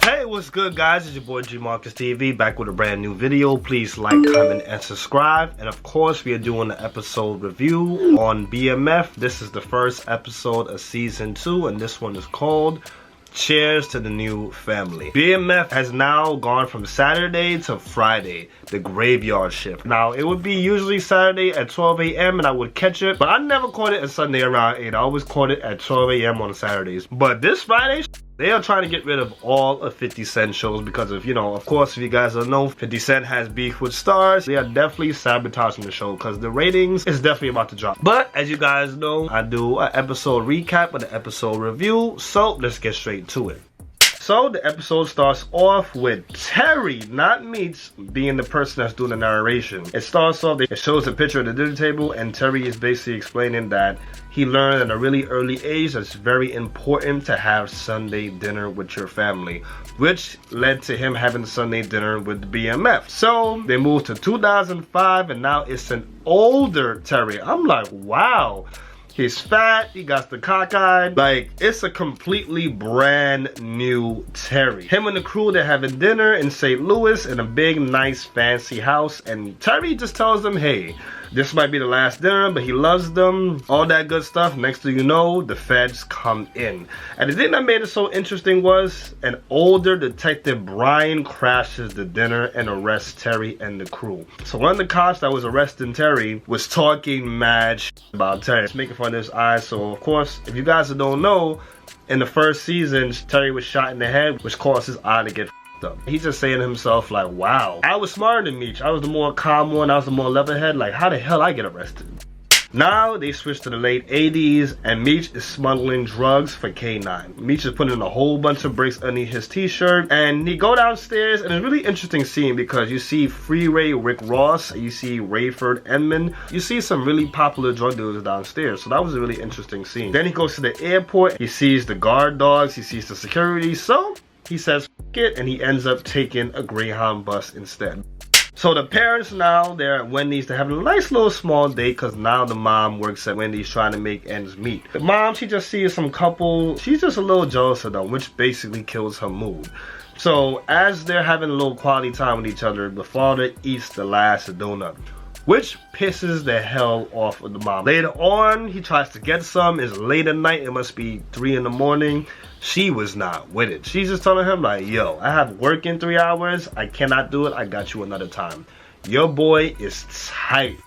Hey, what's good, guys? It's your boy G Marcus TV back with a brand new video. Please like, comment, and subscribe. And of course, we are doing an episode review on BMF. This is the first episode of season 2, and this one is called Cheers to the New Family. BMF has now gone from Saturday to Friday, the graveyard shift. Now, it would be usually Saturday at 12 a.m. and I would catch it, but I never caught it on Sunday around 8. I always caught it at 12 a.m. on Saturdays. But this Friday, they are trying to get rid of all of 50 Cent shows because of, of course, if you guys don't know, 50 Cent has beef with Stars. They are definitely sabotaging the show because the ratings is definitely about to drop. But as you guys know, I do an episode recap and an episode review. So let's get straight to it. So the episode starts off with Terry, not Meech, being the person that's doing the narration. It starts off, it shows a picture of the dinner table, and Terry is basically explaining that he learned at a really early age that it's very important to have Sunday dinner with your family, which led to him having Sunday dinner with the BMF. So they moved to 2005, and now it's an older Terry. I'm like, wow. He's fat, he got the cockeyed. Like, it's a completely brand new Terry. Him and the crew, they're having dinner in St. Louis in a big, nice, fancy house. And Terry just tells them, hey, this might be the last dinner, but he loves them. All that good stuff. Next thing you know, the feds come in. And the thing that made it so interesting was an older detective, Brian, crashes the dinner and arrests Terry and the crew. So one of the cops that was arresting Terry was talking mad about Terry. It's making fun of his eyes. So of course, if you guys don't know, in the first season, Terry was shot in the head, which caused his eye to get up. He's just saying to himself, like, wow, I was smarter than Meech. I was the more calm one. I was the more level-head. Like, how the hell I get arrested? Now they switch to the late 80s, and Meech is smuggling drugs for K9. Meech is putting a whole bunch of bricks underneath his t-shirt, and he go downstairs, and it's a really interesting scene because you see Freeway Rick Ross, you see Rayford Edmond, you see some really popular drug dealers downstairs. So that was a really interesting scene. Then he goes to the airport, he sees the guard dogs, he sees the security, so he says F it, and he ends up taking a Greyhound bus instead. So the parents now, they're at Wendy's. They're having a nice little small date because now the mom works at Wendy's trying to make ends meet. The mom, she just sees some couple. She's just a little jealous of them, which basically kills her mood. So as they're having a little quality time with each other, the father eats the last donut, which pisses the hell off of the mom. Later on, he tries to get some. It's late at night. It must be 3 in the morning. She was not with it. She's just telling him, like, yo, I have work in 3 hours. I cannot do it. I got you another time. Your boy is tight.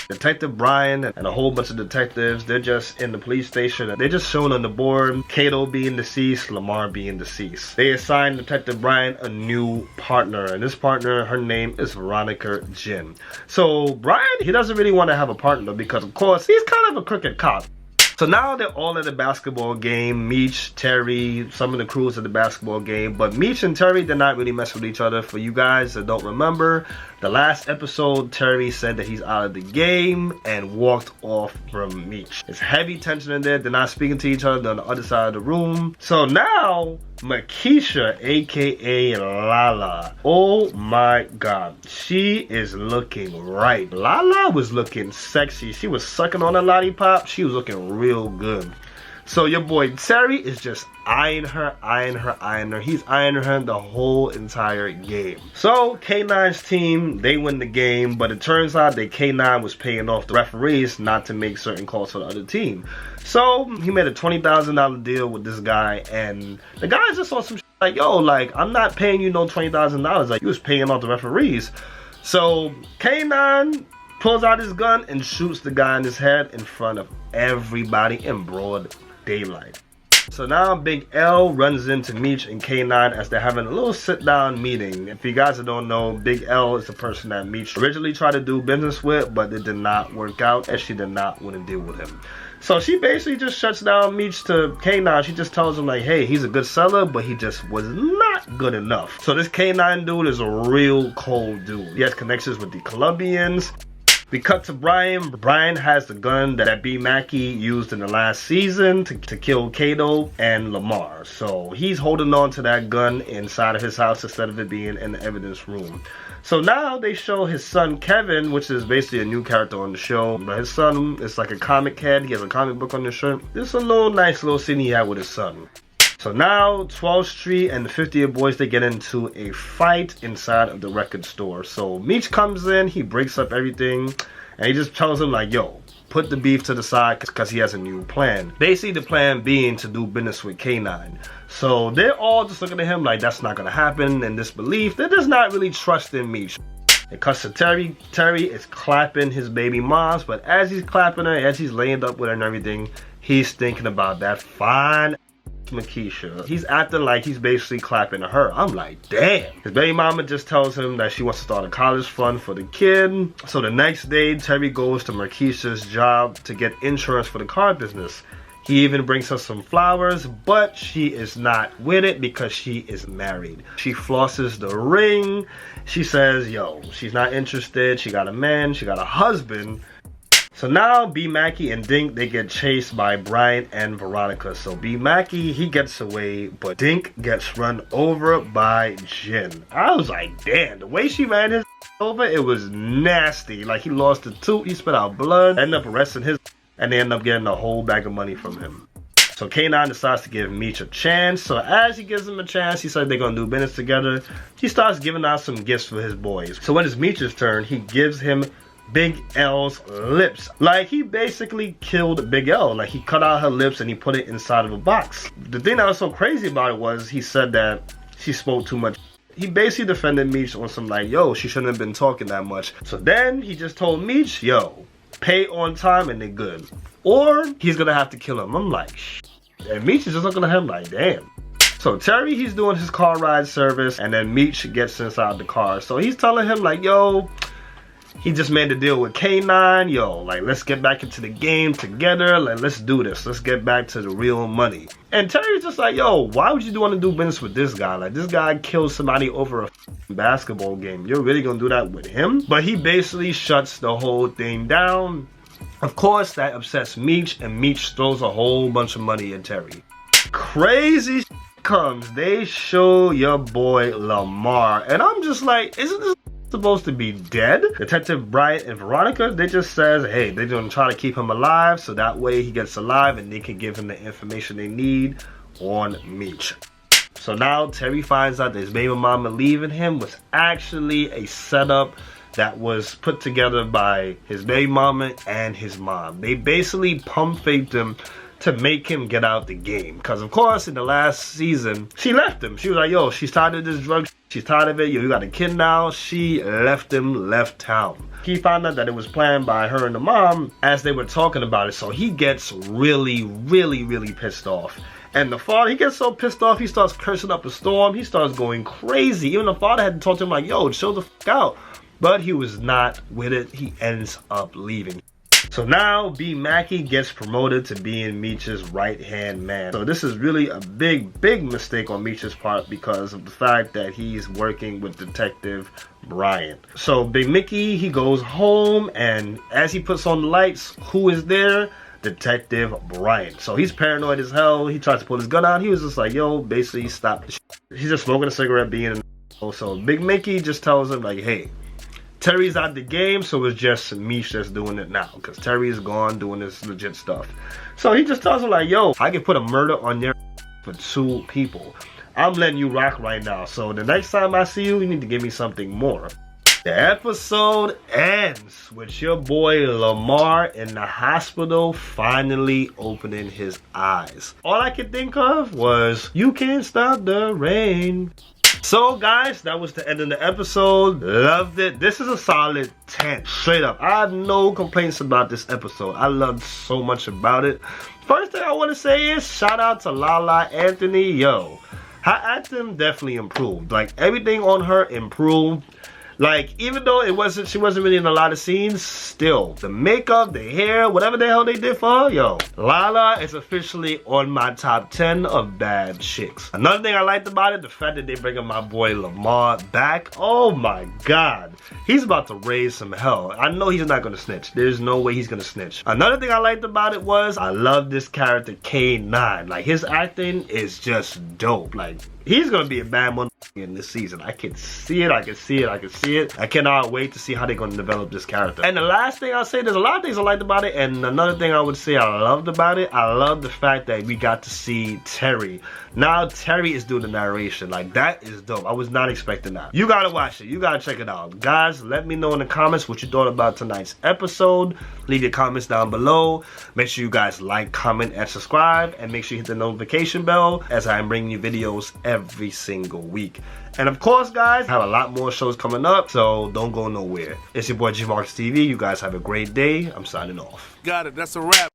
Detective Brian and a whole bunch of detectives, they're just in the police station. They're just shown on the board, Cato being deceased, Lamar being deceased. They assigned Detective Brian a new partner, and this partner, her name is Veronica Jin. So Brian, he doesn't really want to have a partner because, of course, he's kind of a crooked cop. So now they're all at the basketball game. Meech, Terry, some of the crews at the basketball game. But Meech and Terry, they're not really messing with each other. For you guys that don't remember, the last episode, Terry said that he's out of the game and walked off from Meech. It's heavy tension in there. They're not speaking to each other. They're on the other side of the room. So now, Makisha, aka Lala, oh my god, she is looking right. Lala was looking sexy. She was sucking on a lollipop. She was looking real good. So your boy Terry is just eyeing her. He's eyeing her the whole entire game. So K9's team, they win the game, but it turns out that K9 was paying off the referees not to make certain calls for the other team. So he made a $20,000 deal with this guy, and the guy just on some shit like, yo, like, I'm not paying you no $20,000. Like, you was paying off the referees. So K9 pulls out his gun and shoots the guy in his head in front of everybody in broad daylight. So now Big L runs into Meech and K9 as they're having a little sit-down meeting. If you guys don't know, Big L is the person that Meech originally tried to do business with, but it did not work out, and she did not want to deal with him. So she basically just shuts down Meech to K9. She just tells him, like, hey, he's a good seller, but he just was not good enough. So this K9 dude is a real cold dude. He has connections with the Colombians. We cut to Brian. Brian has the gun that B. Mackey used in the last season to kill Kato and Lamar. So he's holding on to that gun inside of his house instead of it being in the evidence room. So now they show his son Kevin, which is basically a new character on the show. But his son is like a comic head. He has a comic book on his shirt. This is a nice little scene he had with his son. So now 12th Street and the 50th Boys, they get into a fight inside of the record store. So Meech comes in, he breaks up everything, and he just tells him like, yo, put the beef to the side because he has a new plan. Basically the plan being to do business with K9. So they're all just looking at him like that's not gonna happen, in disbelief. They're just not really trusting Meech. It cuts to Terry. Terry is clapping his baby moms, but as he's clapping her, as he's laying up with her and everything, he's thinking about that fine Makisha. He's acting like he's basically clapping to her. I'm like, damn. His baby mama just tells him that she wants to start a college fund for the kid. So the next day, Terry goes to Marquisha's job to get insurance for the car business. He even brings her some flowers, but she is not with it because she is married. She flosses the ring. She says, yo, she's not interested. She got a man. She got a husband. So now B. Mackey and Dink, they get chased by Brian and Veronica. So B. Mackey, he gets away, but Dink gets run over by Jin. I was like, damn, the way she ran his over, it was nasty. Like, he lost a tooth, he spit out blood, ended up arresting his, and they end up getting a whole bag of money from him. So K9 decides to give Meech a chance. So as he gives him a chance, he said they're gonna do business together. He starts giving out some gifts for his boys. So when it's Meech's turn, he gives him Big L's lips. Like, he basically killed Big L. Like, he cut out her lips and he put it inside of a box. The thing that was so crazy about it was he said that she spoke too much. He basically defended Meech on some like, yo, she shouldn't have been talking that much. So then he just told Meech, yo, pay on time and they're good. Or he's gonna have to kill him. I'm like, shh. And Meech is just looking at him like, damn. So Terry, he's doing his car ride service, and then Meech gets inside the car. So he's telling him like, yo, he just made a deal with K9. Yo, like, let's get back into the game together. Like, let's do this. Let's get back to the real money. And Terry's just like, yo, why would you want to do business with this guy? Like, this guy killed somebody over a basketball game. You're really going to do that with him? But he basically shuts the whole thing down. Of course, that upsets Meech, and Meech throws a whole bunch of money at Terry. Crazy comes. They show your boy Lamar. And I'm just like, isn't this supposed to be dead? Detective Brian and Veronica, they just says, hey, they're gonna try to keep him alive so that way he gets alive and they can give him the information they need on Meech. So now Terry finds out that his baby mama leaving him was actually a setup that was put together by his baby mama and his mom. They basically pump faked him to make him get out the game. Because of course in the last season, she left him. She was like, yo, she's tired of this drug. She's tired of it. Yo, you got a kid now. She left him, left town. He found out that it was planned by her and the mom as they were talking about it. So he gets really, really, really pissed off. And the father, he gets so pissed off, he starts cursing up a storm. He starts going crazy. Even the father had to talk to him like, yo, chill the fuck out. But he was not with it. He ends up leaving. So now B. Mackey gets promoted to being Meech's right-hand man. So this is really a big, big mistake on Meech's part because of the fact that he's working with Detective Brian. So Big Mickey, he goes home, and as he puts on the lights, who is there? Detective Brian. So he's paranoid as hell. He tries to pull his gun out. He was just like, yo, basically stop the shit. He's just smoking a cigarette, being an asshole. So Big Mickey just tells him like, hey, Terry's out the game, so it's just Meech that's doing it now because Terry is gone doing this legit stuff. So he just tells him like, yo, I can put a murder on your for 2 people. I'm letting you rock right now. So the next time I see you, you need to give me something more. The episode ends with your boy Lamar in the hospital finally opening his eyes. All I could think of was, you can't stop the rain. So guys, that was the end of the episode. Loved it. This is a solid 10. Straight up. I have no complaints about this episode. I loved so much about it. First thing I want to say is shout out to Lala Anthony. Yo, her acting definitely improved. Like, everything on her improved. Like, even though she wasn't really in a lot of scenes, still, the makeup, the hair, whatever the hell they did for her, yo. Lala is officially on my top 10 of bad chicks. Another thing I liked about it, the fact that they bringing my boy Lamar back. Oh my God. He's about to raise some hell. I know he's not gonna snitch. There's no way he's gonna snitch. Another thing I liked about it was, I love this character K9. Like, his acting is just dope. Like, he's gonna be a bad one in this season. I can see it, I can see it, I can see it. I cannot wait to see how they're gonna develop this character. And the last thing I'll say, there's a lot of things I liked about it, and another thing I would say I loved about it, I love the fact that we got to see Terry. Now Terry is doing the narration. Like, that is dope. I was not expecting that. You gotta watch it. You gotta check it out. Guys, let me know in the comments what you thought about tonight's episode. Leave your comments down below. Make sure you guys like, comment, and subscribe. And make sure you hit the notification bell as I'm bringing you videos every single week. And of course, guys, I have a lot more shows coming up, so don't go nowhere. It's your boy G Marks TV. You guys have a great day. I'm signing off. Got it. That's a wrap.